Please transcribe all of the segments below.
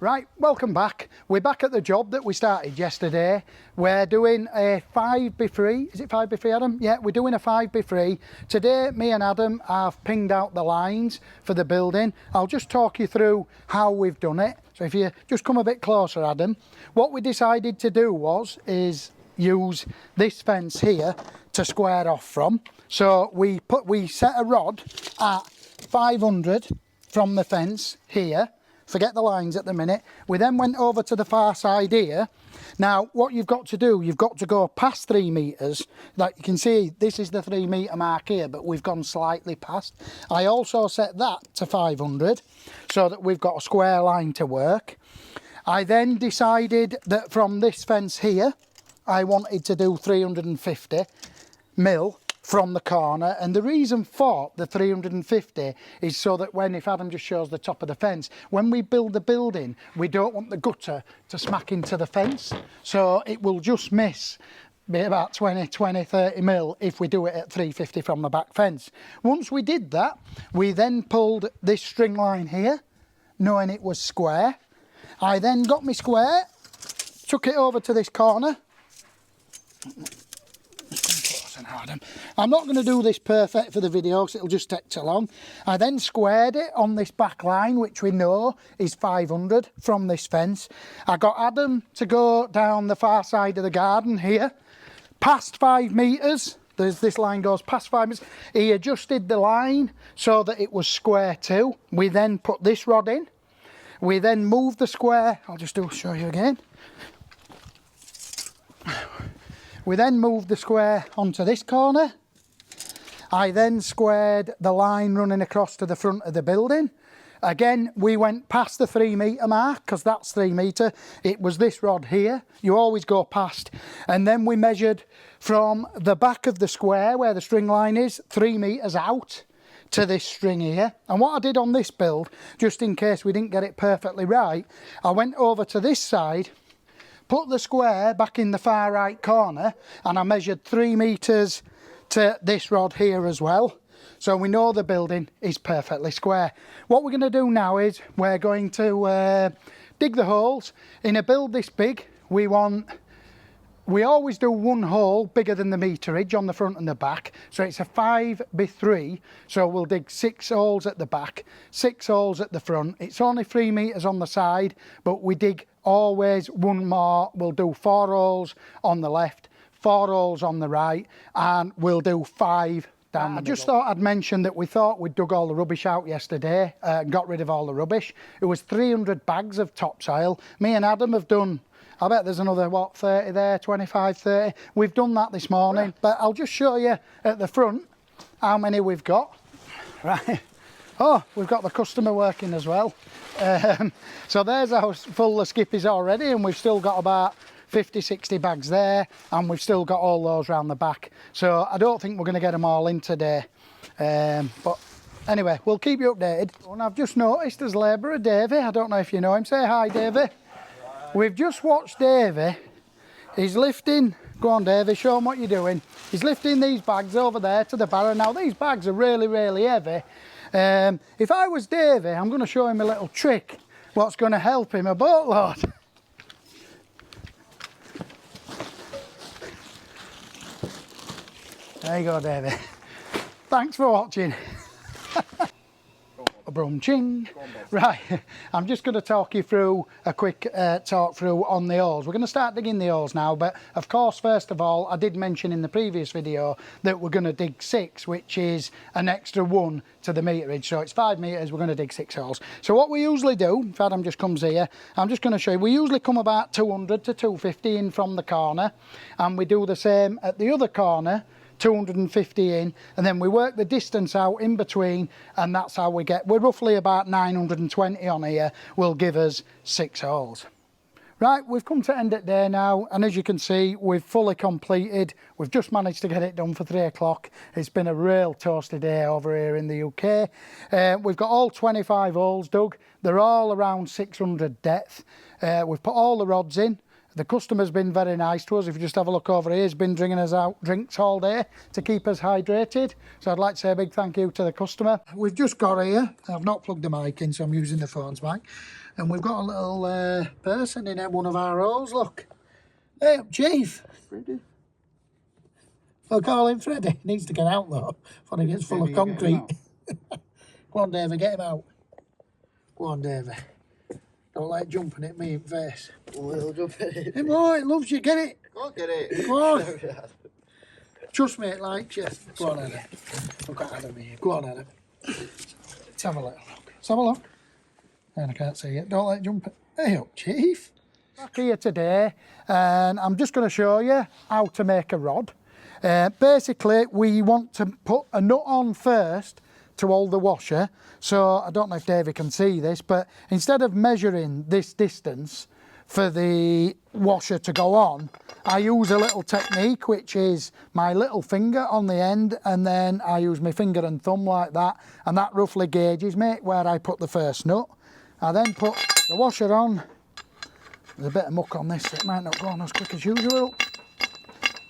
Right, welcome back. We're back at the job that we started yesterday. We're doing a 5x3. Is it 5x3, Adam? Yeah, we're doing a 5x3. Today, me and Adam have pinged out the lines for the building. I'll just talk you through how we've done it. So if you just come a bit closer, Adam. What we decided to do is use this fence here to square off from. So we set a rod at 500 from the fence here. Forget the lines at the minute. We then went over to the far side here. Now, what you've got to do, you've got to go past 3 metres. Like you can see, this is the 3 metre mark here, but we've gone slightly past. I also set that to 500 so that we've got a square line to work. I then decided that from this fence here, I wanted to do 350 mil from the corner, and the reason for the 350 is so that if Adam just shows the top of the fence, when we build the building, we don't want the gutter to smack into the fence, so it will just miss about 30 mil if we do it at 350 from the back fence. Once we did that, we then pulled this string line here, knowing it was square. I then got my square, took it over to this corner. I'm not going to do this perfect for the video because it'll just take too long. I then squared it on this back line, which we know is 500 from this fence. I got Adam to go down the far side of the garden here, past 5 metres. This line goes past 5 metres. He adjusted the line so that it was square too. We then put this rod in. We then moved the square. I'll just show you again. We then moved the square onto this corner. I then squared the line running across to the front of the building. Again, we went past the 3 metre mark because that's 3 metre. It was this rod here. You always go past. And then we measured from the back of the square where the string line is, 3 metres out to this string here. And what I did on this build, just in case we didn't get it perfectly right, I went over to this side, put the square back in the far right corner, and I measured 3 metres to this rod here as well. So we know the building is perfectly square. What we're going to do now is we're going to dig the holes. In a build this big, we always do 1 hole bigger than the meterage on the front and the back. So it's a 5x3. So we'll dig 6 holes at the back, 6 holes at the front. It's only 3 metres on the side, but we dig always 1 more. We'll do 4 holes on the left, 4 holes on the right, and we'll do 5 down the middle. I just thought I'd mention that we thought we'd dug all the rubbish out yesterday and got rid of all the rubbish. It was 300 bags of topsoil. Me and Adam have done, I bet there's another, 30 there, 25, 30. We've done that this morning, but I'll just show you at the front how many we've got. Right. Oh, we've got the customer working as well. So there's our full the skippies already, and we've still got about 50, 60 bags there, and we've still got all those round the back. So I don't think we're going to get them all in today. But anyway, we'll keep you updated. And I've just noticed there's labourer Davey. I don't know if you know him. Say hi, Davey. We've just watched Davey. He's lifting. Go on, Davey, show him what you're doing. He's lifting these bags over there to the barrow. Now, these bags are really, really heavy. If I was Davey, I'm going to show him a little trick what's going to help him a boatload. There you go, Davey. Thanks for watching. A brum ching. Right, I'm just going to talk you through a quick talk through on the holes. We're going to start digging the holes now, but of course, first of all, I did mention in the previous video that we're going to dig 6, which is an extra 1 to the meterage. So it's 5 metres, we're going to dig 6 holes. So what we usually do, if Adam just comes here, I'm just going to show you, we usually come about 200 to 250 in from the corner, and we do the same at the other corner, 250 in, and then we work the distance out in between, and that's how we're roughly about 920 on here, will give us 6 holes. Right, we've come to end of day now, and as you can see, we've fully completed. We've just managed to get it done for 3 o'clock. It's been a real toasty day over here in the UK. We've got all 25 holes dug. They're all around 600 depth. We've put all the rods in. The customer's been very nice to us. If you just have a look over here, he's been bringing us out drinks all day to keep us hydrated. So I'd like to say a big thank you to the customer. We've just got here, I've not plugged the mic in, so I'm using the phone's mic. And we've got a little person in one of our rows, look. Hey, Chief. Freddie. We'll call him Freddie. He needs to get out though, before he gets full of concrete. Go on, Davey, get him out. Go on, Davey. Don't like jumping at me in face. Oh, he'll jump at it. Hey boy, it loves you, get it. Go on, get it. Go on. Trust me, it likes you. Go on, Adam. Look at Adam here. Go on, Adam. Let's have a little look. Let's have a look. And I can't see it. Don't like jumping. Hey up, Chief. Back here today, and I'm just going to show you how to make a rod. Basically, we want to put a nut on first to hold the washer. So I don't know if Davey can see this, but instead of measuring this distance for the washer to go on, I use a little technique, which is my little finger on the end, and then I use my finger and thumb like that, and that roughly gauges me where I put the first nut. I then put the washer on. There's a bit of muck on this, so it might not go on as quick as usual.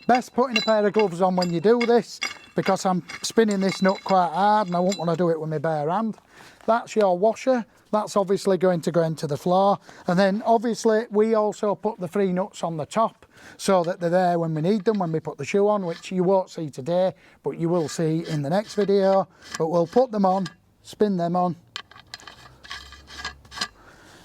Best putting a pair of gloves on when you do this, because I'm spinning this nut quite hard and I won't want to do it with my bare hand. That's your washer. That's obviously going to go into the floor. And then obviously we also put the 3 nuts on the top so that they're there when we need them, when we put the shoe on, which you won't see today, but you will see in the next video. But we'll put them on, spin them on,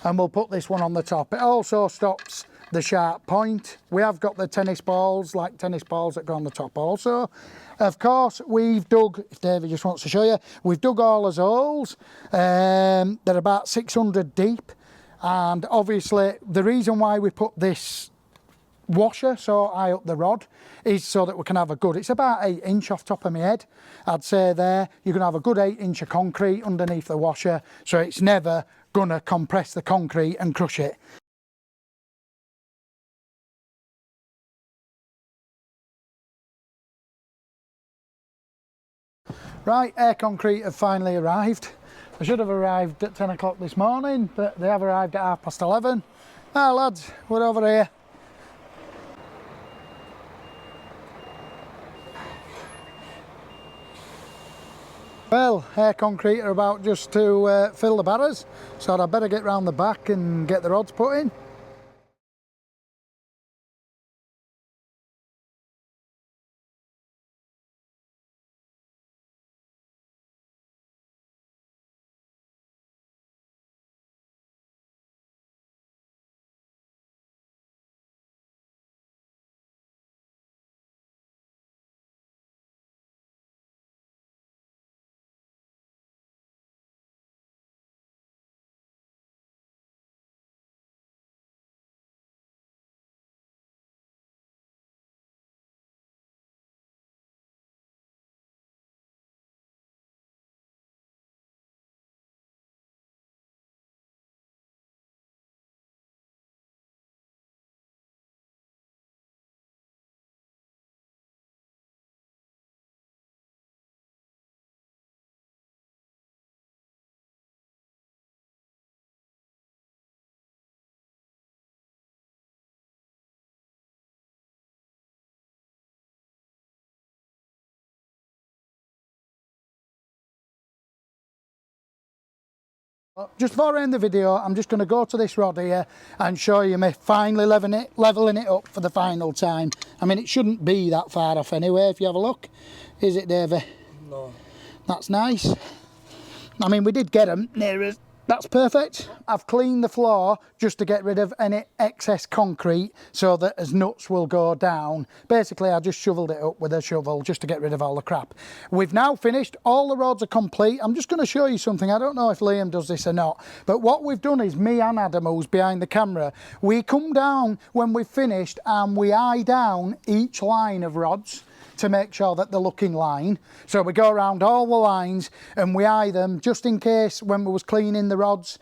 and we'll put this one on the top. It also stops the sharp point. We have got the tennis balls, like tennis balls that go on the top also. Of course, we've dug, if David just wants to show you, we've dug all his holes. They're about 600 deep. And obviously, the reason why we put this washer so high up the rod is so that we can have a good, it's about 8 inch off top of my head, I'd say there. You can have a good 8 inch of concrete underneath the washer, so it's never gonna compress the concrete and crush it. Right, air concrete have finally arrived. They should have arrived at 10 o'clock this morning, but they have arrived at 11:30. Ah, lads, we're over here. Well, air concrete are about just to fill the barrows, so I'd better get round the back and get the rods put in. Just before I end the video, I'm just going to go to this rod here and show you me finally levelling it up for the final time. I mean, it shouldn't be that far off anyway, if you have a look. Is it, Davey? No. That's nice. I mean, we did get them near us. That's perfect. I've cleaned the floor just to get rid of any excess concrete so that as nuts will go down. Basically, I just shoveled it up with a shovel just to get rid of all the crap. We've now finished. All the rods are complete. I'm just going to show you something. I don't know if Liam does this or not, but what we've done is me and Adam, who's behind the camera, we come down when we've finished and we eye down each line of rods to make sure that they're looking line. So we go around all the lines and we eye them just in case when we was cleaning the rods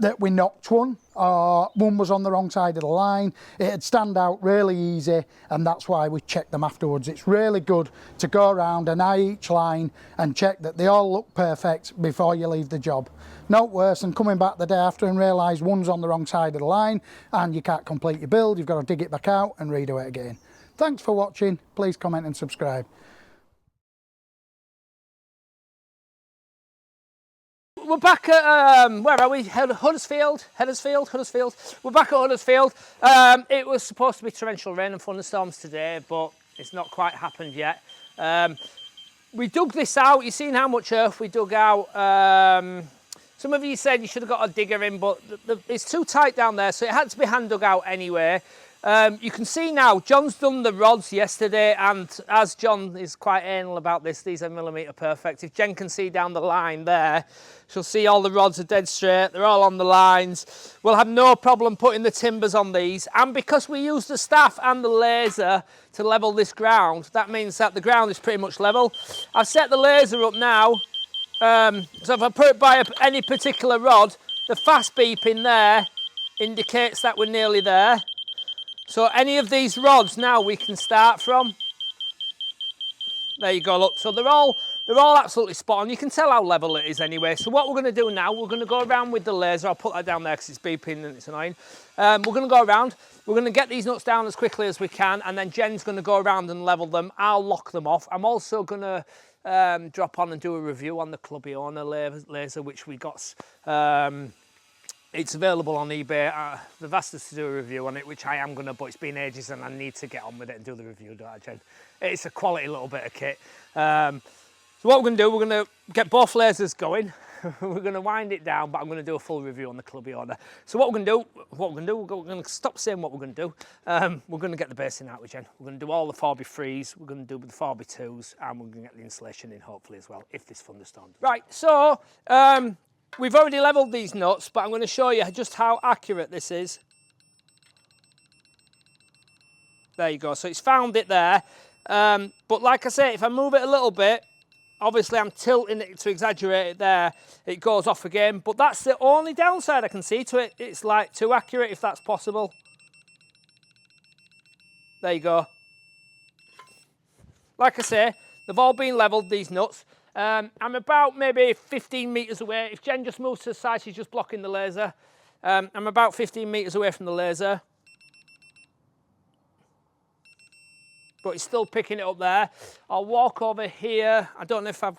that we knocked one, or one was on the wrong side of the line. It'd stand out really easy, and that's why we check them afterwards. It's really good to go around and eye each line and check that they all look perfect before you leave the job. No worse than coming back the day after and realise one's on the wrong side of the line and you can't complete your build. You've got to dig it back out and redo it again. Thanks for watching. Please comment and subscribe. We're back at, where are we? Huddersfield. We're back at Huddersfield. It was supposed to be torrential rain and thunderstorms today, but it's not quite happened yet. We dug this out. You've seen how much earth we dug out. Some of you said you should have got a digger in, but it's too tight down there, so it had to be hand dug out anyway. You can see now, John's done the rods yesterday, and as John is quite anal about this, these are millimetre perfect. If Jen can see down the line there, she'll see all the rods are dead straight, they're all on the lines. We'll have no problem putting the timbers on these, and because we use the staff and the laser to level this ground, that means that the ground is pretty much level. I've set the laser up now, so if I put it by any particular rod, the fast beep in there indicates that we're nearly there. So any of these rods now we can start from. There you go, look. So they're all absolutely spot on. You can tell how level it is anyway. So what we're going to do now, we're going to go around with the laser. I'll put that down there because it's beeping and it's annoying. We're going to go around. We're going to get these nuts down as quickly as we can, and then Jen's going to go around and level them. I'll lock them off. I'm also going to drop on and do a review on the Clubby Owner laser, which we got. It's available on eBay. They've asked us to do a review on it, which I am going to, but it's been ages and I need to get on with it and do the review, don't I, Jen? It's a quality little bit of kit. So what we're going to do, we're going to get both lasers going. We're going to wind it down, but I'm going to do a full review on the Clubby Owner. So what we're going to do, we're going to stop saying what we're going to do. We're going to get the basing out with Jen. We're going to do all the 4x3s, we're going to do the 4x2s, and we're going to get the insulation in hopefully as well, if this thunderstorm does. Right, so we've already levelled these nuts, but I'm going to show you just how accurate this is. There you go, so it's found it there. But like I say, if I move it a little bit, obviously I'm tilting it to exaggerate it there, it goes off again. But that's the only downside I can see to it. It's like too accurate if that's possible. There you go. Like I say, they've all been levelled, these nuts. I'm about maybe 15 metres away. If Jen just moves to the side, she's just blocking the laser. I'm about 15 metres away from the laser. But it's still picking it up there. I'll walk over here. I don't know if I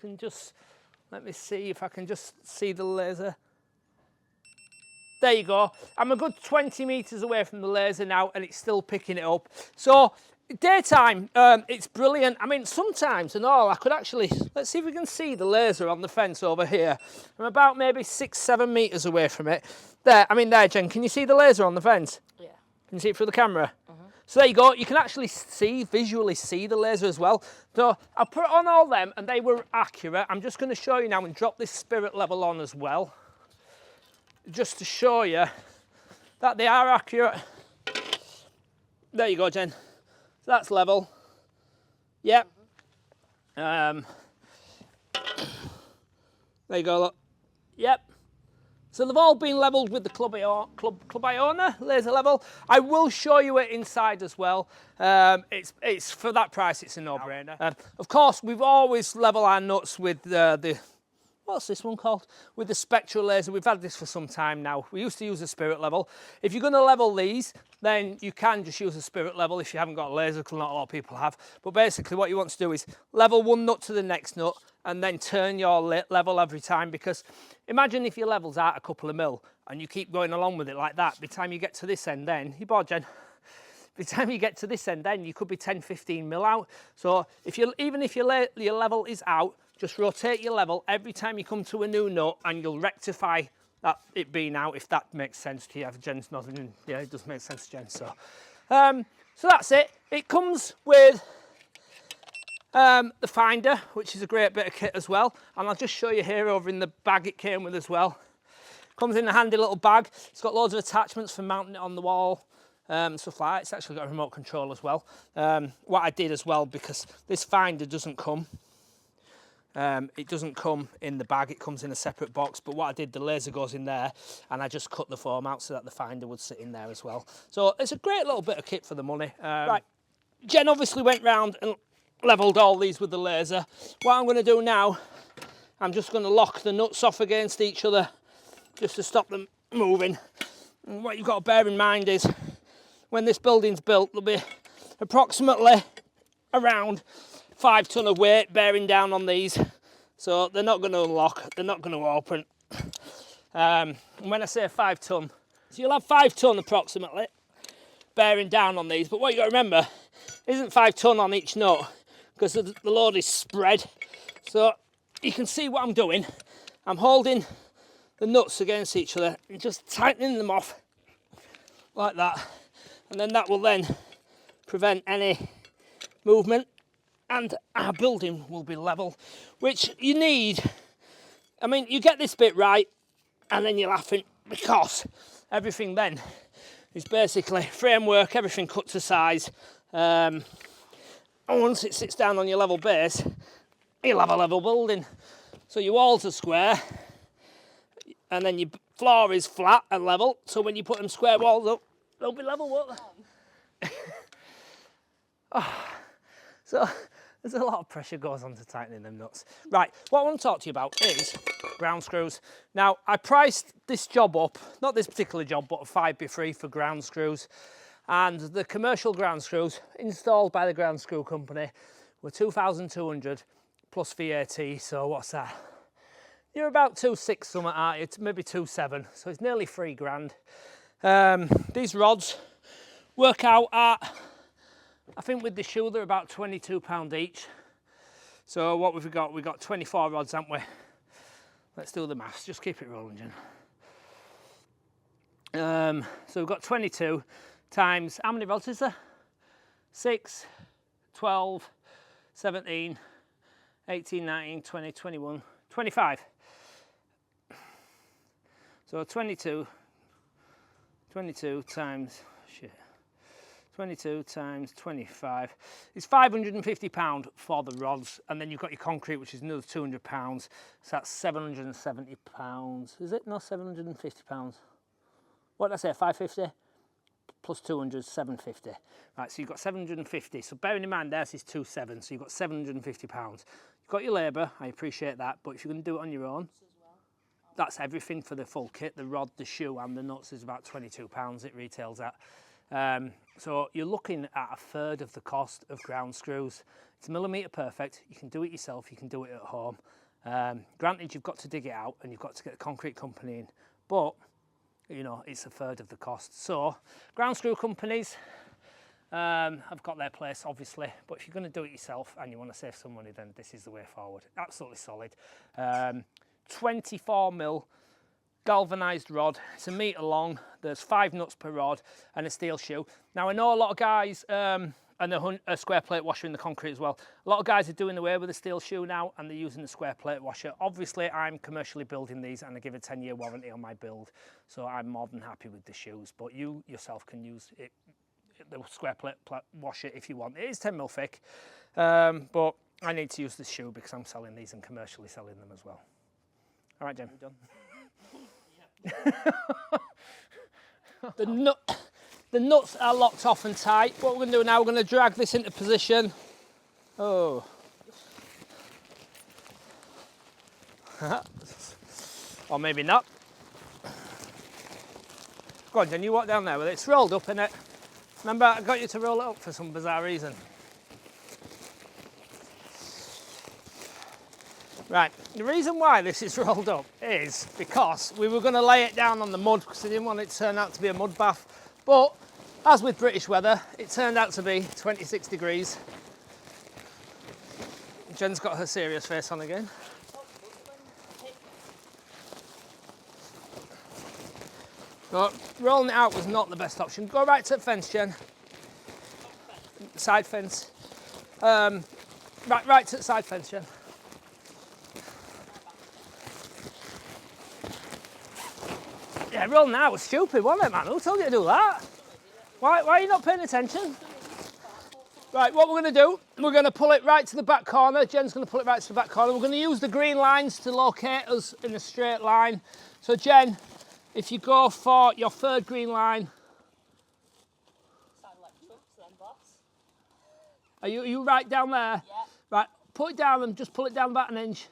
can just, let me see if I can just see the laser. There you go. I'm a good 20 metres away from the laser now, and it's still picking it up. So daytime, it's brilliant. I mean, sometimes and all, I could actually, let's see if we can see the laser on the fence over here. I'm about maybe 6-7 metres away from it. There, I mean there, Jen, can you see the laser on the fence? Yeah. Can you see it through the camera? So there you go, you can actually visually see the laser as well. So I put it on all them and they were accurate. I'm just going to show you now and drop this spirit level on as well, just to show you that they are accurate. There you go, Jen. So that's level. Yep. There you go, look. Yep. So they've all been levelled with the Clubby Owner laser level. I will show you it inside as well. It's for that price, it's a no-brainer. Of course, we've always level our nuts with the what's this one called? With the spectral laser. We've had this for some time now. We used to use a spirit level. If you're going to level these, then you can just use a spirit level if you haven't got a laser, because not a lot of people have. But basically what you want to do is level one nut to the next nut and then turn your level every time, because imagine if your level's out a couple of mil and you keep going along with it like that. By the time you get to this end then, you bored, Jen? By the time you get to this end then, you could be 10-15 mil out. So even if your level is out, just rotate your level every time you come to a new nut and you'll rectify that it being out, if that makes sense to you. Jen's nodding. Yeah, it does make sense to Jen. So that's it. It comes with the finder, which is a great bit of kit as well. And I'll just show you here over in the bag it came with as well. Comes in a handy little bag. It's got loads of attachments for mounting it on the wall. Stuff like that. It's actually got a remote control as well. What I did as well, because this finder doesn't come It doesn't come in the bag, it comes in a separate box, but what I did, the laser goes in there and I just cut the foam out so that the finder would sit in there as well. So it's a great little bit of kit for the money. Right, Jen obviously went round and levelled all these with the laser. What I'm going to do now, I'm just going to lock the nuts off against each other just to stop them moving. And what you've got to bear in mind is when this building's built, there'll be approximately around 5 ton of weight bearing down on these, so they're not going to unlock, they're not going to open. And when I say 5 ton, so you'll have 5 ton approximately bearing down on these, but what you got to remember isn't 5 ton on each nut because the load is spread. So you can see what I'm doing. I'm holding the nuts against each other and just tightening them off like that, and then that will then prevent any movement and our building will be level, which you need. I mean, you get this bit right and then you're laughing because everything then is basically framework, everything cut to size, and once it sits down on your level base, you'll have a level building. So your walls are square and then your floor is flat and level, so when you put them square walls up, they'll be level, won't they? So there's a lot of pressure goes on to tightening them nuts. Right, what I want to talk to you about is ground screws. Now, I priced this job up, not this particular job, but a 5x3 for ground screws. And the commercial ground screws installed by the ground screw company were 2,200 plus VAT. So what's that? You're about 2.6 something, aren't you? It's maybe 2.7, so it's nearly £3,000. These rods work out at, I think with the shoe, they're about £22 each. So what we've got? We've got 24 rods, haven't we? Let's do the maths, just keep it rolling, Jen. So we've got 22 times, how many rods is there? 6, 12, 17, 18, 19, 20, 21, 25. So 22 times, 22 times 25 is £550 for the rods, and then you've got your concrete, which is another £200, so that's £770, is it? No, £750. What did I say, 550? Plus 200, 750. Right, so you've got 750, so bearing in mind theirs is 2.7, so you've got £750. You've got your labour, I appreciate that, but if you're going to do it on your own, that's everything for the full kit, the rod, the shoe and the nuts is about £22 it retails at. So you're looking at a third of the cost of ground screws. It's millimetre perfect, you can do it yourself, you can do it at home. Granted, you've got to dig it out and you've got to get the concrete company in, but you know, it's a third of the cost. So ground screw companies have got their place, obviously, but if you're going to do it yourself and you want to save some money, then this is the way forward. Absolutely solid. 24mm galvanised rod, it's 1 metre long, there's 5 nuts per rod and a steel shoe. Now I know a lot of guys, and a square plate washer in the concrete as well, a lot of guys are doing away with the steel shoe now and they're using the square plate washer. Obviously I'm commercially building these and I give a 10-year warranty on my build, so I'm more than happy with the shoes, but you yourself can use it, the square plate washer if you want. It is 10mm thick, but I need to use the shoe because I'm selling these and commercially selling them as well. All right, Jen, done. The nuts are locked off and tight. What we're going to do now, we're going to drag this into position. Oh. Or maybe not. Go on, Jen, you walk down there with it. It's rolled up, innit? Remember, I got you to roll it up for some bizarre reason. Right, the reason why this is rolled up is because we were going to lay it down on the mud because I didn't want it to turn out to be a mud bath. But, as with British weather, it turned out to be 26 degrees. Jen's got her serious face on again. But rolling it out was not the best option. Go right to the fence, Jen. Side fence. Right to the side fence, Jen. Yeah, rolling out was stupid, wasn't it, man? Who told you to do that? Why are you not paying attention? Right, what we're going to do, we're going to pull it right to the back corner. Jen's going to pull it right to the back corner. We're going to use the green lines to locate us in a straight line. So Jen, if you go for your third green line. Sound like trucks then, boss. Are you right down there? Yeah. Right, put it down and just pull it down about an inch.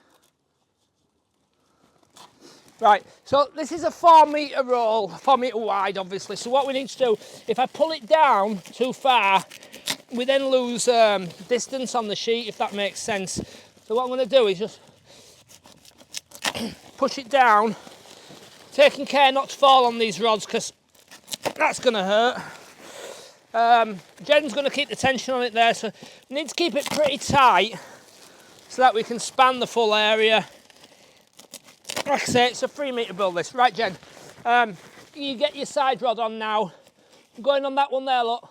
Right, so this is a 4 metre roll, 4 metre wide obviously. So what we need to do, if I pull it down too far, we then lose distance on the sheet, if that makes sense. So what I'm going to do is just push it down, taking care not to fall on these rods because that's going to hurt. Jen's going to keep the tension on it there, so we need to keep it pretty tight so that we can span the full area. Like I say, it's a 3 metre build this. Right, Jen, you get your side rod on now. I'm going on that one there, look.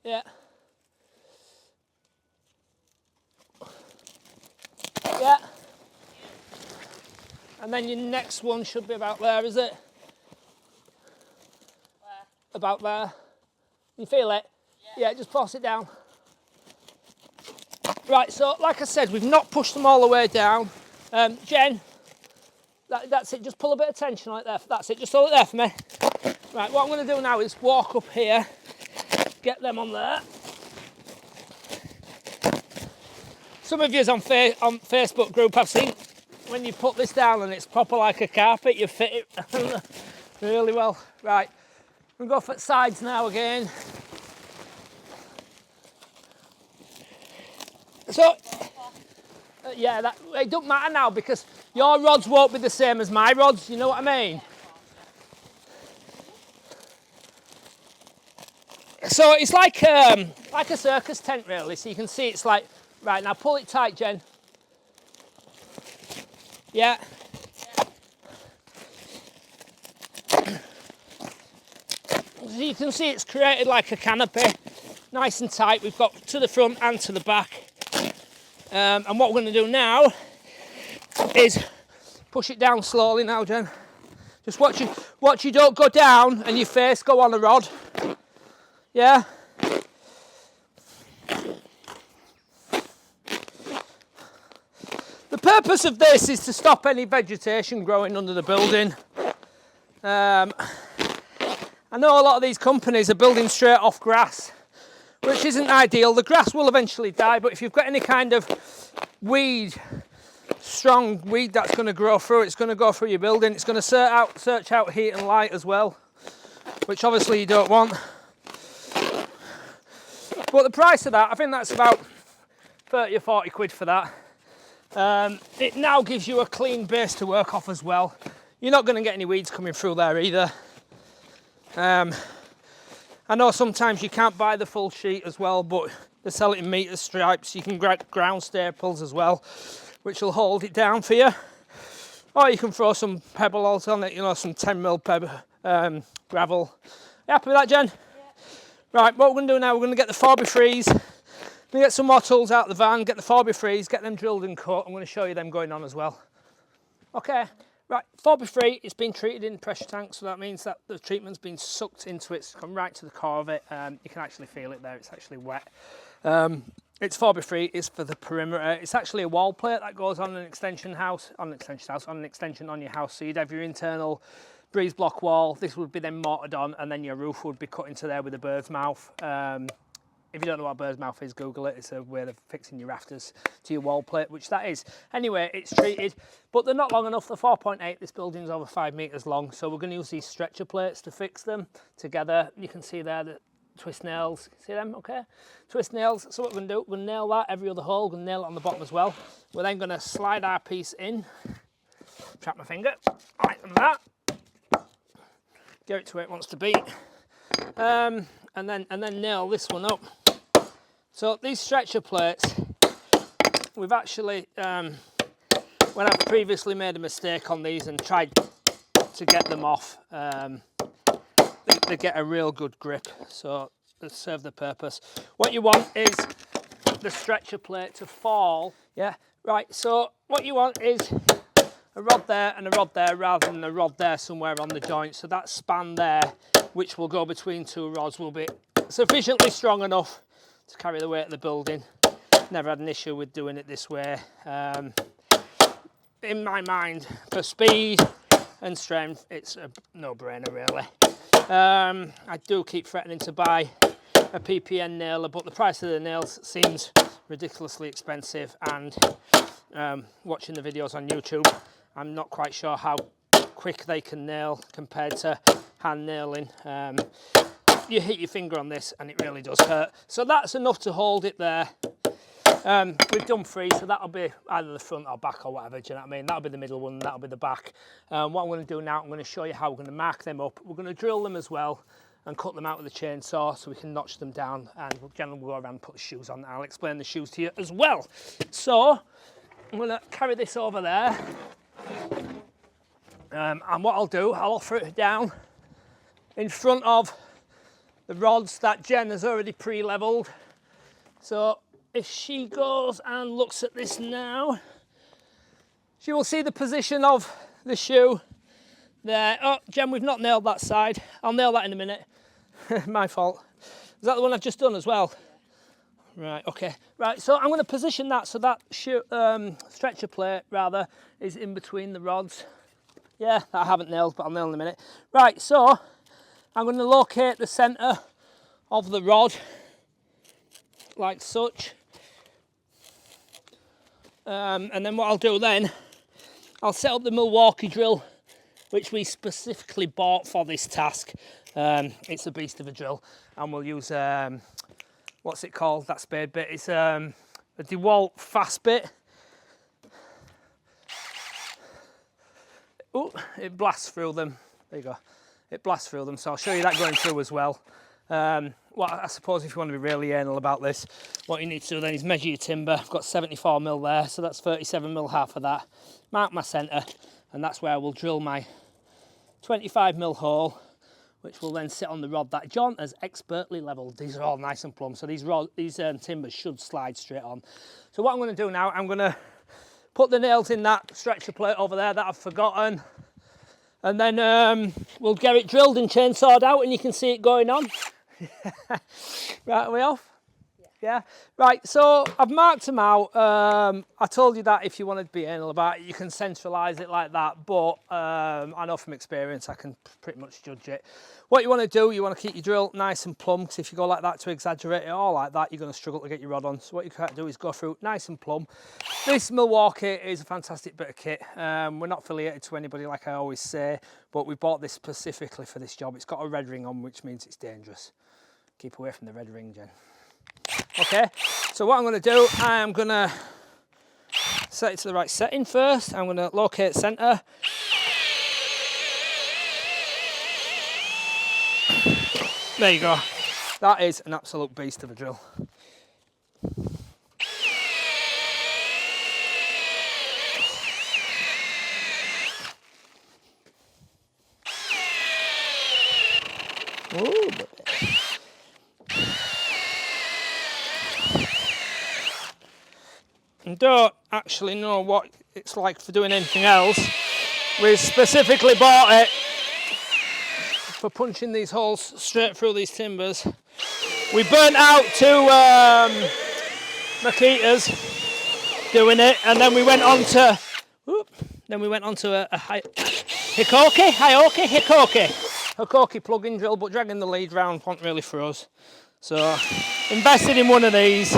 Yeah. Yeah. And then your next one should be about there, is it? Where? About there. You feel it? Yeah, just pass it down. Right, so like I said, we've not pushed them all the way down. Jen, that's it, just pull a bit of tension like that. That's it, just hold it there for me. Right, what I'm going to do now is walk up here, get them on there. Some of you on Facebook group, I've seen when you put this down and it's proper like a carpet, you fit it really well. Right, we'll go for sides now again. So, yeah, it doesn't matter now because your rods won't be the same as my rods, you know what I mean? So it's like a circus tent really, so you can see it's like, right, now pull it tight, Jen. Yeah. So you can see it's created like a canopy, nice and tight. We've got to the front and to the back. And what we're going to do now is push it down slowly now, Jen. Just watch you don't go down and your face go on the rod. Yeah? The purpose of this is to stop any vegetation growing under the building. I know a lot of these companies are building straight off grass, which isn't ideal. The grass will eventually die, but if you've got any kind of weed, strong weed that's going to grow through, it's going to go through your building. It's going to search out heat and light as well, which obviously you don't want. But the price of that, I think that's about 30 or 40 quid for that. It now gives you a clean base to work off as well. You're not going to get any weeds coming through there either. I know sometimes you can't buy the full sheet as well, but they sell it in metre stripes. You can get ground staples as well, which will hold it down for you. Or you can throw some pebbles on it, you know, some 10mm gravel. You happy with that, Jen? Yeah. Right, what we're going to do now, we're going to get the 4x3s. We're going to get some more tools out of the van, get the 4x3s, get them drilled and cut. I'm going to show you them going on as well. Okay. Right, 4x3, it's been treated in pressure tank, so that means that the treatment's been sucked into it, it's come right to the core of it. You can actually feel it there, it's actually wet. It's 4x3, it's for the perimeter. It's actually a wall plate that goes on an extension on an extension on your house. So you'd have your internal breeze block wall, this would be then mortared on, and then your roof would be cut into there with a bird's mouth. If you don't know what a bird's mouth is, Google it. It's a way of fixing your rafters to your wall plate, which that is. Anyway, it's treated, but they're not long enough. They're 4.8. This building's over 5 metres long, so we're going to use these stretcher plates to fix them together. You can see there the twist nails. See them? Okay. Twist nails. So what we're going to do, we're going to nail that every other hole. We're going to nail it on the bottom as well. We're then going to slide our piece in. Trap my finger. Like that. Get it to where it wants to be. And then nail this one up. So these stretcher plates, we've actually, when I've previously made a mistake on these and tried to get them off, they get a real good grip, so they serve the purpose. What you want is the stretcher plate to fall, yeah, right, so what you want is a rod there and a rod there rather than a rod there somewhere on the joint, so that span there, which will go between two rods, will be sufficiently strong enough to carry the weight of the building. Never had an issue with doing it this way. In my mind, for speed and strength, it's a no-brainer really. I do keep threatening to buy a PPN nailer, but the price of the nails seems ridiculously expensive, and watching the videos on YouTube, I'm not quite sure how quick they can nail compared to hand nailing. You hit your finger on this and it really does hurt. So that's enough to hold it there. We've done 3, so that'll be either the front or back or whatever, do you know what I mean? That'll be the middle one, that'll be the back. What I'm going to do now, I'm going to show you how we're going to mark them up. We're going to drill them as well and cut them out with the chainsaw so we can notch them down, and we'll generally go around and put the shoes on. I'll explain the shoes to you as well. So I'm going to carry this over there, and what I'll do, I'll offer it down in front of the rods that Jen has already pre-levelled. So if she goes and looks at this now, she will see the position of the shoe there. Oh, Jen, we've not nailed that side. I'll nail that in a minute. My fault. Is that the one I've just done as well? Right, okay. Right, so I'm going to position that so that stretcher plate, rather, is in between the rods. Yeah, I haven't nailed, but I'll nail in a minute. Right, so I'm going to locate the centre of the rod, like such. And then what I'll do then, I'll set up the Milwaukee drill, which we specifically bought for this task. It's a beast of a drill, and we'll use, what's it called, that spade bit? It's a DeWalt fast bit. Oh, it blasts through them. There you go. It blasts through them, so I'll show you that going through as well. Well, I suppose if you want to be really anal about this, what you need to do then is measure your timber. I've got 74mm there, so that's 37mm, half of that. Mark my centre, and that's where I will drill my 25mm hole, which will then sit on the rod that John has expertly levelled. These are all nice and plumb, so these timbers should slide straight on. So what I'm going to do now, I'm going to put the nails in that stretcher plate over there that I've forgotten, and then we'll get it drilled and chainsawed out, and you can see it going on. Right, are we off? Yeah. Right, so I've marked them out. I told you that if you wanted to be anal about it, you can centralise it like that, but I know from experience I can pretty much judge it. What you want to do, you want to keep your drill nice and plumb, because if you go like that to exaggerate it or like that, you're going to struggle to get your rod on. So what you can't do is go through nice and plumb. This Milwaukee is a fantastic bit of kit. We're not affiliated to anybody, like I always say, but we bought this specifically for this job. It's got a red ring on, which means it's dangerous. Keep away from the red ring, Jen. Okay, so what I'm going to do, I'm going to set it to the right setting first. I'm going to locate centre. There you go. That is an absolute beast of a drill. Ooh, and don't actually know what it's like for doing anything else. We specifically bought it for punching these holes straight through these timbers. We burnt out 2 Makitas doing it, and then we went on to a Hikoki plug-in drill, but dragging the lead round wasn't really for us. So invested in one of these.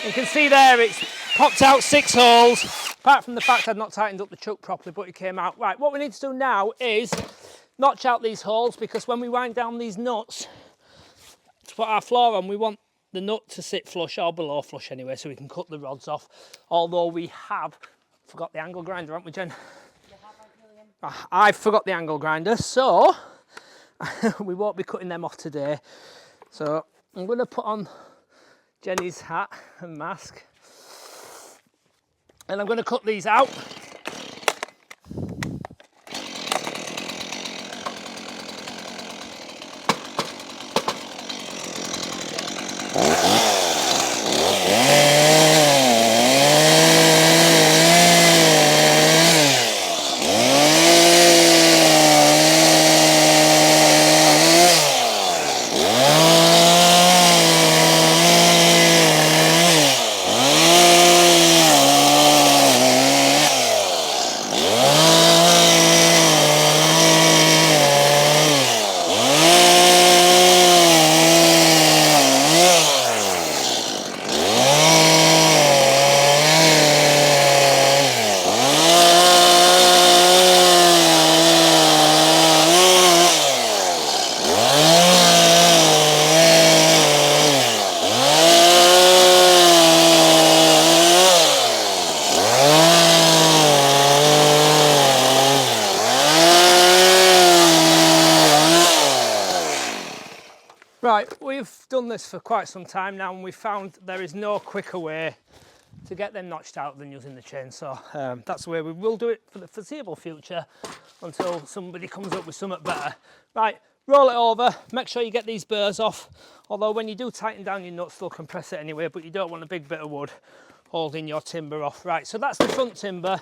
You can see there it's popped out 6 holes, apart from the fact I'd not tightened up the chuck properly, but it came out. Right, what we need to do now is notch out these holes, because when we wind down these nuts to put our floor on, we want the nut to sit flush, or below flush anyway, so we can cut the rods off. Although we have forgot the angle grinder, haven't we, Jen? I forgot the angle grinder, so we won't be cutting them off today. So I'm going to put on Jenny's hat and mask, and I'm going to cut these out. Right, we've done this for quite some time now, and we've found there is no quicker way to get them notched out than using the chainsaw. That's the way we will do it for the foreseeable future until somebody comes up with something better. Right, roll it over, make sure you get these burrs off, although when you do tighten down your nuts they'll compress it anyway, but you don't want a big bit of wood holding your timber off. Right, so that's the front timber.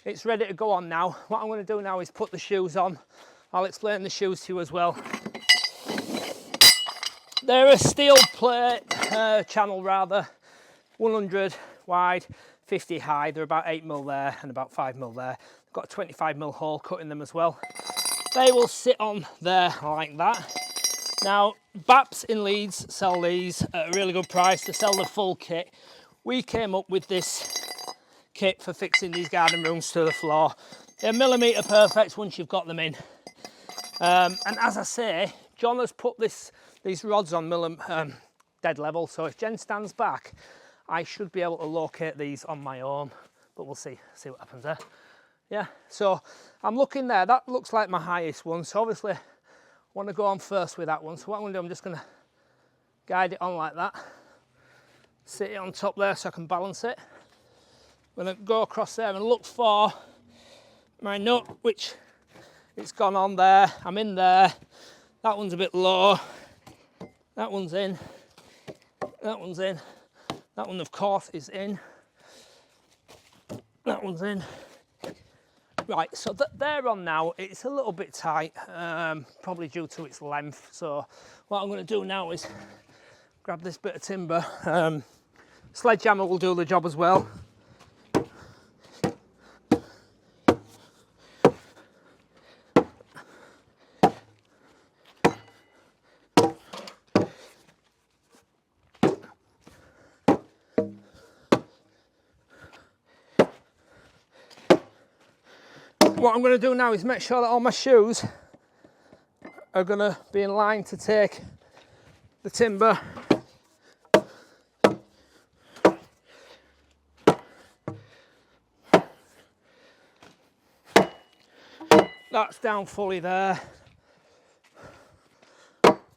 It's ready to go on now. What I'm going to do now is put the shoes on. I'll explain the shoes to you as well. They're a steel plate channel rather, 100 wide, 50 high. They're about 8mm there and about 5mm there. They've got a 25mm hole cut in them as well. They will sit on there like that. Now, Baps in Leeds sell these at a really good price. They sell the full kit. We came up with this kit for fixing these garden rooms to the floor. They're millimetre perfect once you've got them in. And as I say, John has put these rods on dead level, so if Jen stands back, I should be able to locate these on my own, but we'll see what happens there. Yeah, so I'm looking there. That looks like my highest one, so obviously I want to go on first with that one. So what I'm going to do, I'm just going to guide it on like that, sit it on top there so I can balance it. I'm going to go across there and look for my nut, which it's gone on there. I'm in there. That one's a bit low. That one's in. That one's in. That one, of course, is in. That one's in. Right, so they're on now. It's a little bit tight, probably due to its length. So what I'm going to do now is grab this bit of timber. Sledgehammer will do the job as well. What I'm going to do now is make sure that all my shoes are going to be in line to take the timber. That's down fully there.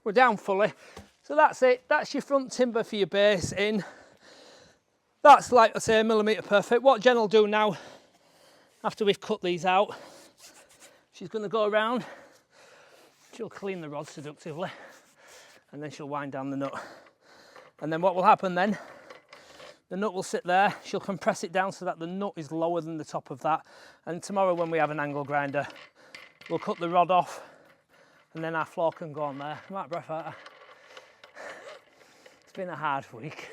We're down fully. So that's it. That's your front timber for your base in. That's, like I say, millimetre perfect. What Jen will do now, after we've cut these out, she's going to go around, she'll clean the rod seductively, and then she'll wind down the nut. And then what will happen then, the nut will sit there, she'll compress it down so that the nut is lower than the top of that. And tomorrow when we have an angle grinder, we'll cut the rod off, and then our floor can go on there. I'm out of breath, aren't I? It's been a hard week.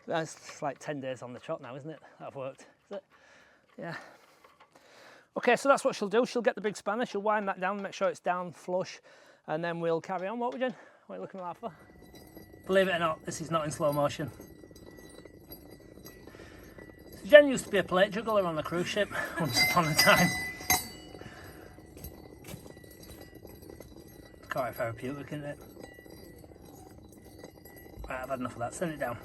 It's like 10 days on the trot now, isn't it? That I've worked, is it? Yeah. Okay, so that's what she'll do. She'll get the big spanner, she'll wind that down, make sure it's down flush, and then we'll carry on. What are we doing? What are you looking at that for? Believe it or not, this is not in slow motion. So Jen used to be a plate juggler on a cruise ship once upon a time. It's quite therapeutic, isn't it? Right, I've had enough of that. Send it down.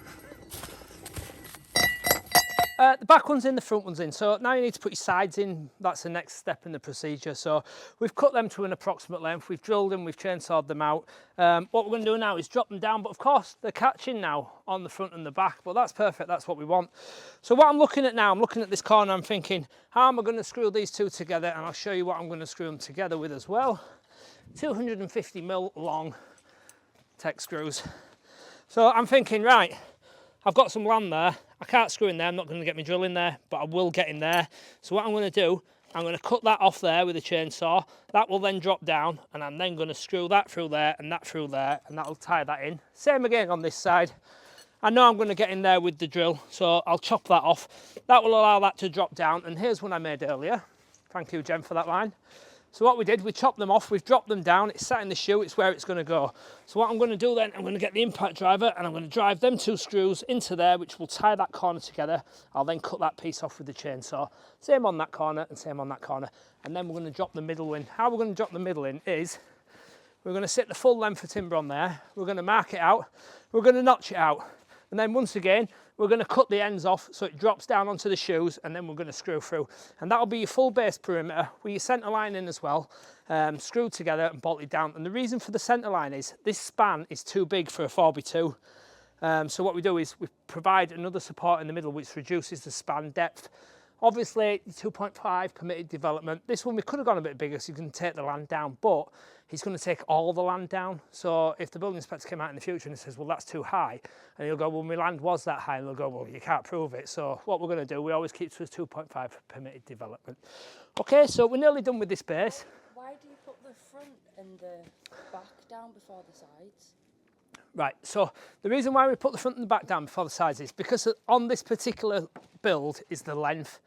The back one's in, the front one's in. So now you need to put your sides in. That's the next step in the procedure. So we've cut them to an approximate length. We've drilled them, we've chainsawed them out. What we're going to do now is drop them down. But of course, they're catching now on the front and the back. But that's perfect. That's what we want. So what I'm looking at now, I'm looking at this corner. I'm thinking, how am I going to screw these two together? And I'll show you what I'm going to screw them together with as well. 250mm long tech screws. So I'm thinking, right, I've got some land there. I can't screw in there, I'm not going to get my drill in there, but I will get in there. So what I'm going to do, I'm going to cut that off there with a chainsaw. That will then drop down, and I'm then going to screw that through there and that through there, and that'll tie that in. Same again on this side. I know I'm going to get in there with the drill, so I'll chop that off. That will allow that to drop down, and here's one I made earlier. Thank you, Jen, for that line. So what we did, we chopped them off, we've dropped them down, it's sat in the shoe, it's where it's going to go. So what I'm going to do then, I'm going to get the impact driver and I'm going to drive them two screws into there, which will tie that corner together. I'll then cut that piece off with the chainsaw. Same on that corner and same on that corner. And then we're going to drop the middle in. How we're going to drop the middle in is, we're going to sit the full length of timber on there, we're going to mark it out, we're going to notch it out. And then once again, we're going to cut the ends off so it drops down onto the shoes, and then we're going to screw through. And that'll be your full base perimeter with your centre line in as well, screwed together and bolted down. And the reason for the centre line is this span is too big for a 4x2. So what we do is we provide another support in the middle which reduces the span depth. Obviously 2.5 permitted development. This one we could have gone a bit bigger so you can take the land down, but he's going to take all the land down. So if the building inspector came out in the future and he says, well, that's too high, and he'll go, well, my land was that high, and they'll go, well, you can't prove it. So what we're going to do, we always keep to 2.5 permitted development. Okay, so we're nearly done with this base. Why do you put the front and the back down before the sides? Right, so the reason why we put the front and the back down before the sides is because on this particular build is the length.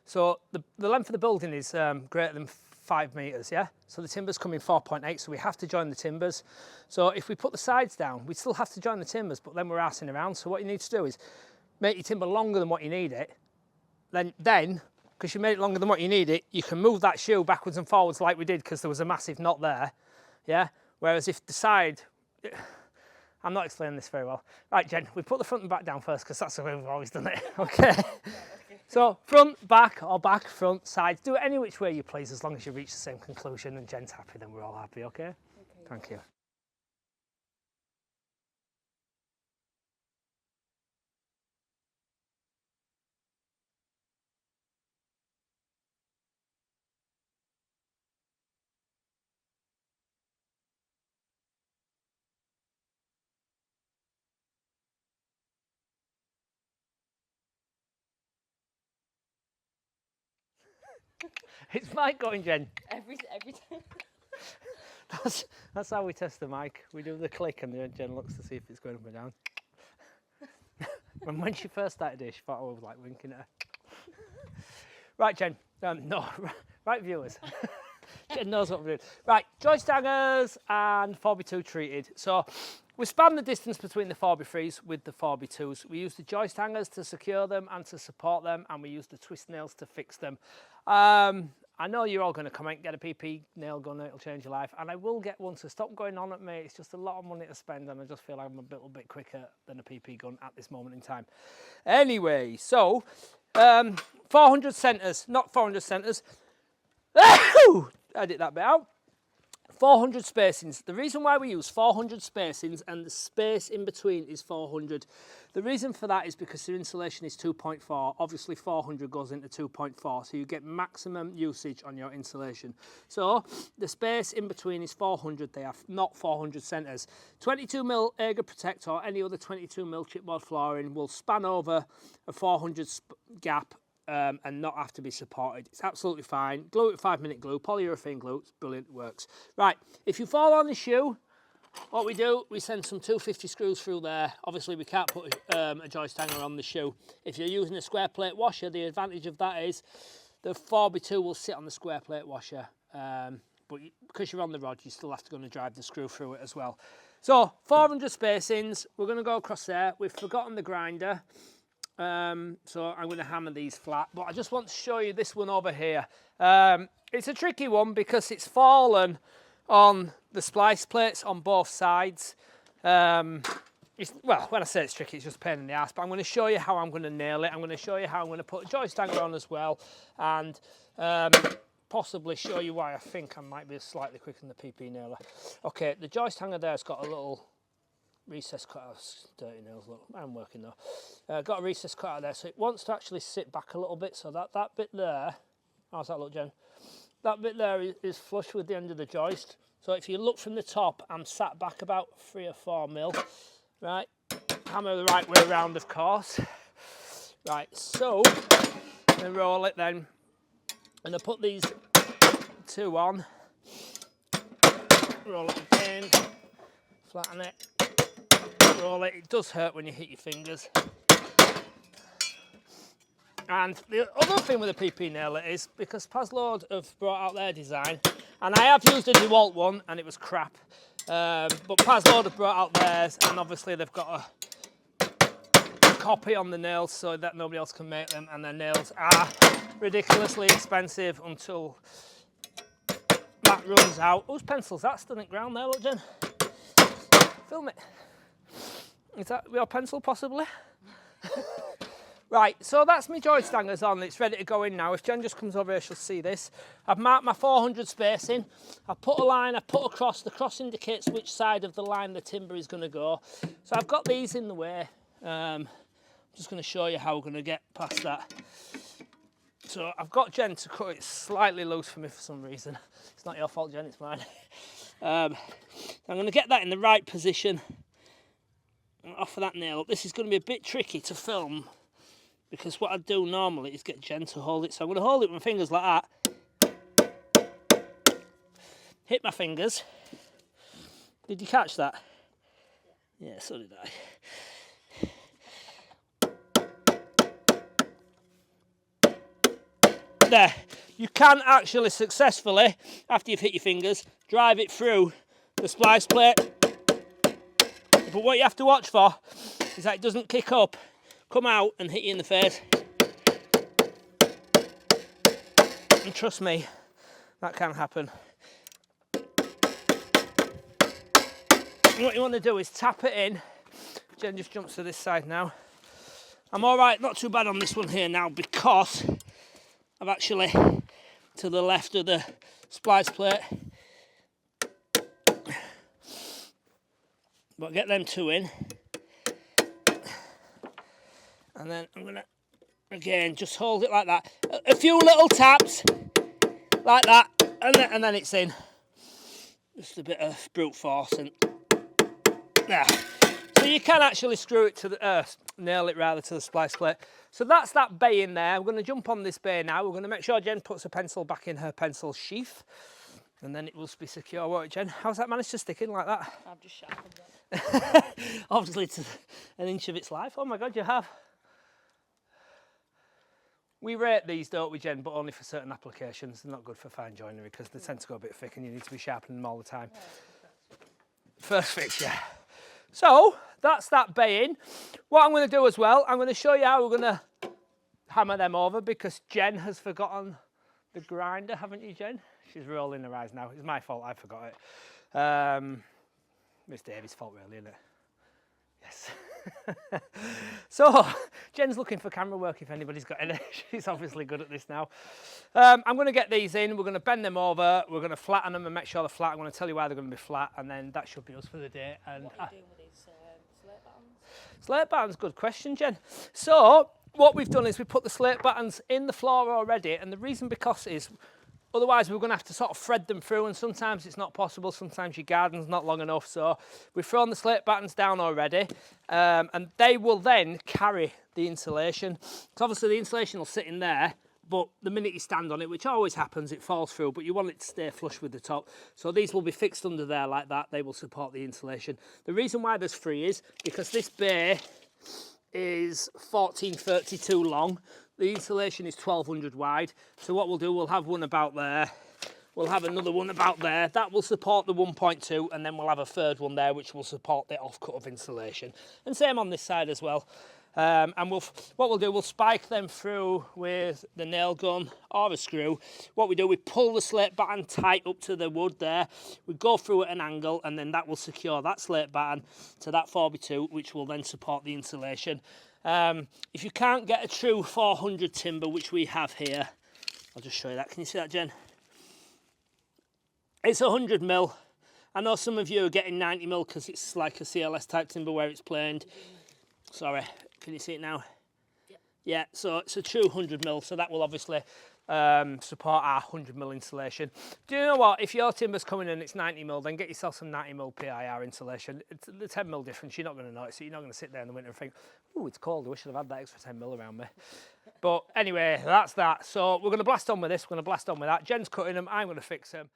So the length of the building is greater than 5 metres, yeah? So the timbers come in 4.8, so we have to join the timbers. So if we put the sides down, we still have to join the timbers, but then we're arsing around. So what you need to do is make your timber longer than what you need it. Then, because you made it longer than what you need it, you can move that shoe backwards and forwards like we did because there was a massive knot there, yeah? Whereas if the side... I'm not explaining this very well. Right, Jen, we put the front and back down first because that's the way we've always done it, okay? Okay. So front, back, or back, front, sides, do it any which way you please as long as you reach the same conclusion and Jen's happy, then we're all happy, okay? Okay. Thank you. It's mic going, Jen. Every time. That's how we test the mic. We do the click and then Jen looks to see if it's going up or down. And when she first started it, she thought I was like winking at her. Right, Jen. No, right, viewers. Jen knows what we're doing. Right, joist hangers and 4x2 treated. So we span the distance between the 4x3s with the 4x2s. We use the joist hangers to secure them and to support them, and we use the twist nails to fix them. I know you're all going to comment, get a PP nail gun, it'll change your life, and I will get one, so stop going on at me. It's just a lot of money to spend, and I just feel I'm a little bit quicker than a PP gun at this moment in time. Anyway, so 400 centres, not 400 centres. Edit that bit out. 400 spacings. The reason why we use 400 spacings and the space in between is 400. The reason for that is because the insulation is 2.4. Obviously 400 goes into 2.4, so you get maximum usage on your insulation. So the space in between is 400 there, not 400 centres. 22mm Aga Protect or any other 22mm chipboard flooring will span over a 400 gap and not have to be supported. It's absolutely fine. Glue it with 5-minute glue, polyurethane glue, it's brilliant, it works. Right, if you fall on the shoe, what we do, we send some 250 screws through there. Obviously we can't put a joist hanger on the shoe. If you're using a square plate washer, the advantage of that is the 4x2 will sit on the square plate washer, but because you're on the rod, you still have to go and drive the screw through it as well. So 400 spacings, we're going to go across there. We've forgotten the grinder. So I'm going to hammer these flat, but I just want to show you this one over here. It's a tricky one because it's fallen on the splice plates on both sides. Well, when I say it's tricky, it's just a pain in the ass, but I'm going to show you how I'm going to nail it. I'm going to show you how I'm going to put a joist hanger on as well, and possibly show you why I think I might be slightly quicker than the PP nailer. Okay, the joist hanger there's got a little recess cut out, dirty nails, look, I'm working though. Got a recess cut out there, so it wants to actually sit back a little bit, so that bit there, how's that look, Jen? That bit there is flush with the end of the joist, so if you look from the top, I'm sat back about 3 or 4 mil, right? Hammer the right way around, of course. Right, so, then roll it then, and I put these 2 on, roll it again, flatten it, roll it. It does hurt when you hit your fingers. And the other thing with a PP nailer is, because Paslode have brought out their design, and I have used a DeWalt one and it was crap, but Paslode have brought out theirs, and obviously they've got a copy on the nails so that nobody else can make them, and their nails are ridiculously expensive until that runs out. Whose pencil's that stood in the ground there, look, Jen? Film it. Is that your pencil, possibly? Right, so that's my joist stangers on. It's ready to go in now. If Jen just comes over here, she'll see this. I've marked my 400 spacing. I've put a line, I've put a cross. The cross indicates which side of the line the timber is going to go. So I've got these in the way. I'm just going to show you how we're going to get past that. So I've got Jen to cut it slightly loose for me for some reason. It's not your fault, Jen, it's mine. I'm going to get that in the right position. Offer that nail up. This is going to be a bit tricky to film, because what I do normally is get Jen to hold it. So I'm going to hold it with my fingers like that. Hit my fingers. Did you catch that? Yeah, so did I. There. You can actually successfully, after you've hit your fingers, drive it through the splice plate. But what you have to watch for is that it doesn't kick up, come out and hit you in the face. And trust me, that can happen. And what you want to do is tap it in. Jen just jumps to this side now. I'm all right, not too bad on this one here now, because I've actually to the left of the splice plate. But get them two in. And then I'm going to, again, just hold it like that. A few little taps, like that, and then it's in. Just a bit of brute force, and there. So you can actually screw it to the, nail it rather to the splice plate. So that's that bay in there. We're going to jump on this bay now. We're going to make sure Jen puts her pencil back in her pencil sheath. And then it will be secure, won't it, Jen? How's that managed to stick in like that? I've just sharpened it. Obviously to an inch of its life. Oh my God, you have. We rate these, don't we, Jen, but only for certain applications. They're not good for fine joinery because they tend to go a bit thick and you need to be sharpening them all the time. First fix, yeah. So, that's that bay in. What I'm going to do as well, I'm going to show you how we're going to hammer them over, because Jen has forgotten the grinder, haven't you, Jen? She's rolling her eyes now. It's my fault, I forgot it. It's Davey's fault, really, isn't it? Yes. So, Jen's looking for camera work if anybody's got any. She's obviously good at this now. I'm going to get these in. We're going to bend them over. We're going to flatten them and make sure they're flat. I'm going to tell you why they're going to be flat, and then that should be us for the day. And What are you doing with these slate buttons? slate battens, good question, Jen. So, what we've done is we put the slate battens in the floor already, and the reason because is otherwise we're going to have to sort of thread them through, and sometimes it's not possible, sometimes your garden's not long enough. So we've thrown the slate battens down already, and they will then carry the insulation. So obviously the insulation will sit in there, but the minute you stand on it, which always happens, it falls through, but you want it to stay flush with the top. So these will be fixed under there like that. They will support the insulation. The reason why there's three is because this bay is 1432 long. The insulation is 1200 wide. So what we'll do, we'll have one about there. We'll have another one about there. That will support the 1.2, and then we'll have a third one there which will support the offcut of insulation. And same on this side as well. And what we'll do, we'll spike them through with the nail gun or a screw. What we do, we pull the slate batten tight up to the wood there. We go through at an angle, and then that will secure that slate batten to that 4x2, which will then support the insulation. If you can't get a true 400 timber, which we have here, I'll just show you that. Can you see that, Jen? It's 100mm. I know some of you are getting 90mm because it's like a CLS type timber where it's planed. Sorry, can you see it now? Yep. Yeah, so it's a true 100mm, so that will obviously support our 100mm insulation. Do you know what? If your timber's coming in and it's 90mm, then get yourself some 90mm PIR insulation. It's the 10mm difference, you're not going to notice it. You're not going to sit there in the winter and think, oh, it's cold, I wish I'd have had that extra 10mm around me. But anyway, that's that. So we're going to blast on with this, we're going to blast on with that. Jen's cutting them, I'm going to fix them.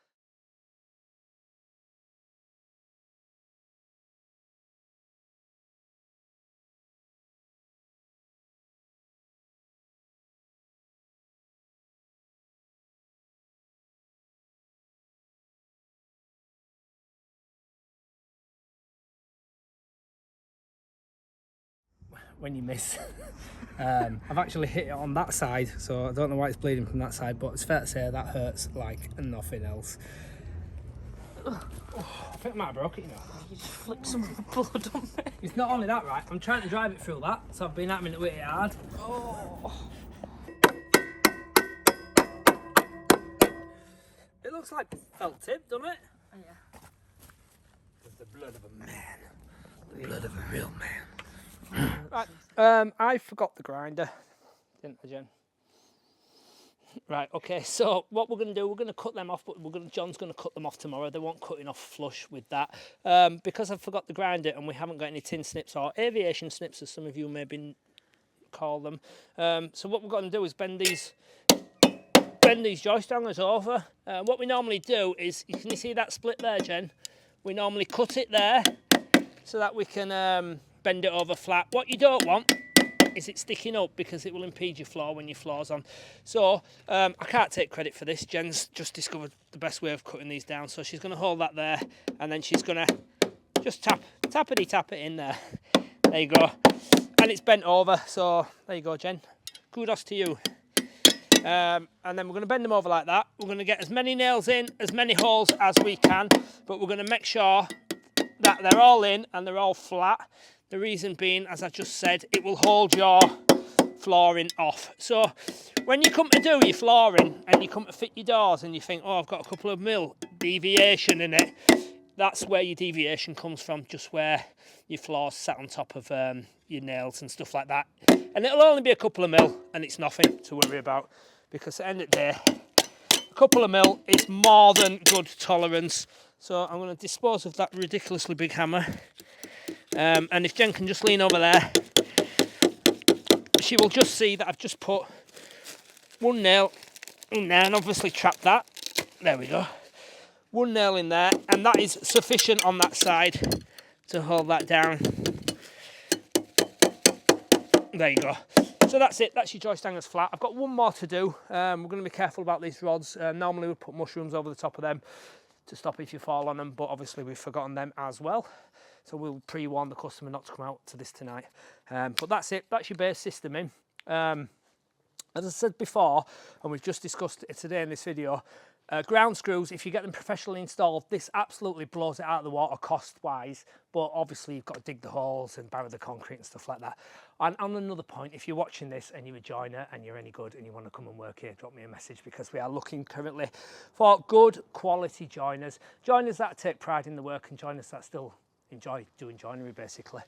When you miss. I've actually hit it on that side, so I don't know why it's bleeding from that side, but it's fair to say that hurts like nothing else. I think I might have broke it, you know. You just flipped some of the blood on me. It's not only that, right? I'm trying to drive it through that, so I've been having it with it hard. Oh. It looks like felt tip, doesn't it? Yeah. There's the blood of a man. The blood of a real man. Right, I forgot the grinder, didn't I, Jen? Right, okay, so what we're going to do, we're going to cut them off, but John's going to cut them off tomorrow. They won't cutting off flush with that. Because I forgot the grinder and we haven't got any tin snips or aviation snips, as some of you maybe call them. So what we're going to do is bend these joist hangers over. What we normally do is, can you see that split there, Jen? We normally cut it there so that we can bend it over flat. What you don't want is it sticking up, because it will impede your floor when your floor's on. So I can't take credit for this. Jen's just discovered the best way of cutting these down. So she's going to hold that there, and then she's going to just tap it in there. There you go. And it's bent over, so there you go, Jen. Kudos to you. And then we're going to bend them over like that. We're going to get as many nails in, as many holes as we can, but we're going to make sure that they're all in and they're all flat. The reason being, as I just said, it will hold your flooring off. So when you come to do your flooring and you come to fit your doors and you think, oh, I've got a couple of mil deviation in it, that's where your deviation comes from, just where your floor's sat on top of your nails and stuff like that. And it'll only be a couple of mil, and it's nothing to worry about, because at the end of the day, a couple of mil is more than good tolerance. So I'm going to dispose of that ridiculously big hammer. And if Jen can just lean over there, she will just see that I've just put one nail in there and obviously trapped that. There we go. One nail in there, and that is sufficient on that side to hold that down. There you go. So that's it, that's your joist hangers flat. I've got one more to do. We're going to be careful about these rods. Normally we put mushrooms over the top of them to stop if you fall on them, but obviously we've forgotten them as well. So we'll pre-warn the customer not to come out to this tonight. But that's it, that's your base system in. As I said before, and we've just discussed it today in this video, ground screws, if you get them professionally installed, this absolutely blows it out of the water cost-wise, but obviously you've got to dig the holes and barrow the concrete and stuff like that. And on another point, if you're watching this and you're a joiner and you're any good and you want to come and work here, drop me a message, because we are looking currently for good quality joiners that take pride in the work, and joiners that still enjoy doing joinery, basically,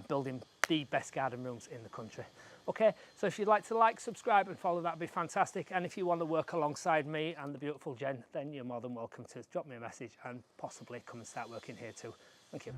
building the best garden rooms in the country. Okay, so if you'd like to subscribe and follow, that'd be fantastic. And if you want to work alongside me and the beautiful Jen, then you're more than welcome to drop me a message and possibly come and start working here too. Thank you.